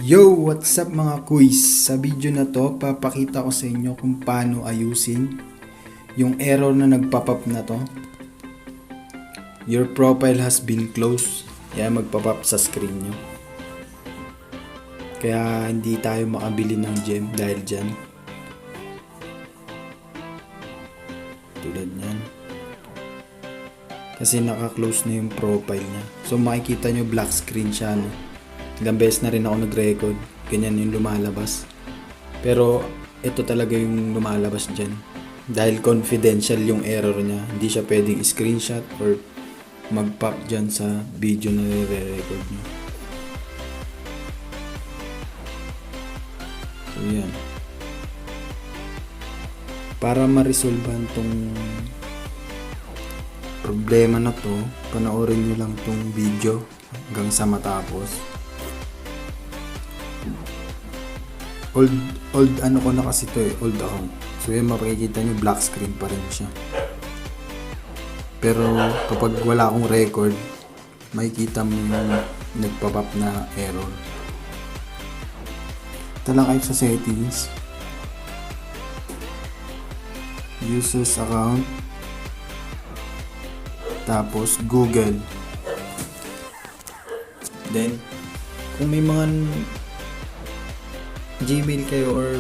Yo! What's up mga quiz? Sa video na to, papakita ko sa inyo kung paano ayusin yung error na nagpop-up na to. Your profile has been closed. Yan, magpop-up sa screen nyo. Kaya hindi tayo makabili ng gem dahil dyan. Tulad nyan. Kasi naka-close na yung profile niya. So makikita nyo black screen siya, no? Ilang beses na rin ako nag-record, ganyan yung lumalabas. Pero ito talaga yung lumalabas dyan. Dahil confidential yung error niya, hindi siya pwedeng screenshot or mag-pop dyan sa video na nire-record nyo. So yan. Para ma-resolvehan tong problema na to, panoorin nyo lang tong video hanggang sa matapos. Old ano ko na kasi to old account. So yun, makikita nyo black screen pa rin siya. Pero kapag wala akong record, makikita mo yung nagpop-up na error. Ito lang kayo sa settings. Users account. Tapos Google. Then, kung may mga Gmail kayo or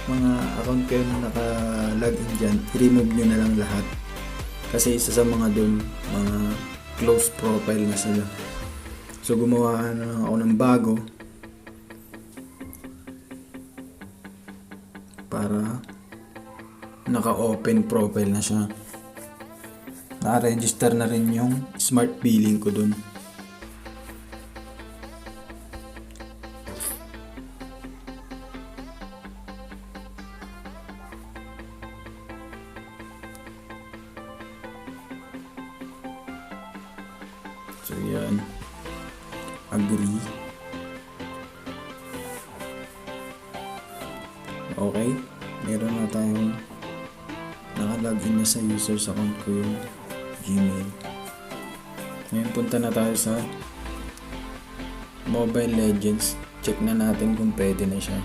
mga account kayo na naka-login dyan, i-remove nyo na lang lahat. Kasi isa sa mga dun, mga closed profile na sila. So gumawa na lang ako ng bago para naka-open profile na siya. Naka-register na rin yung smart billing ko dun. So yan, agree. Okay, meron na tayong nakalagin na sa users account ko yung Gmail. Ngayon punta na tayo sa Mobile Legends. Check na natin kung pwede na siya.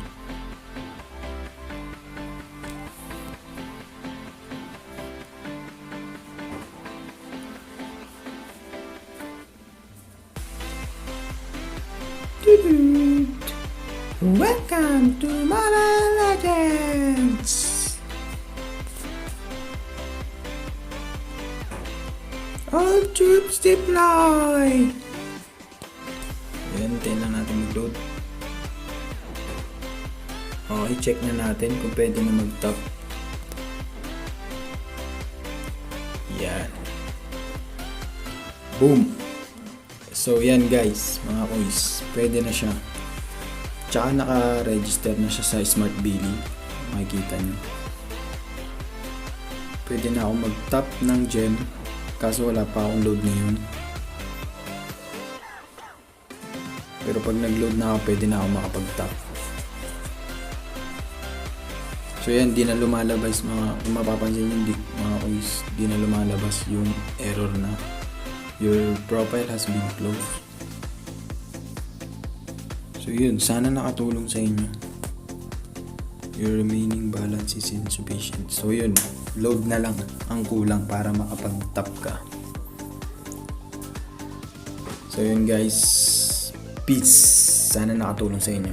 Welcome to Mobile Legends! All troops deploy! Ayan, hintayin lang natin mag-load. Okay, check na natin kung pwede na mag-top. Yan. Boom! So yan guys, mga quiz, pwede na siya. Tsaka naka-register na siya sa smart billing. Makikita nyo. Pwede na ako mag-tap ng gem. Kaso wala pa akong load ngayon. Pero pag nag-load na ako, pwede na ako makapag-tap. So yan, di na lumalabas kung mapapansin nyo, mga quiz, di na lumalabas yung error na your profile has been closed. So yun, sana nakatulong sa inyo. Your remaining balance is insufficient. So yun, load na lang ang kulang para makapag-tap ka. So yun guys, peace. Sana nakatulong sa inyo.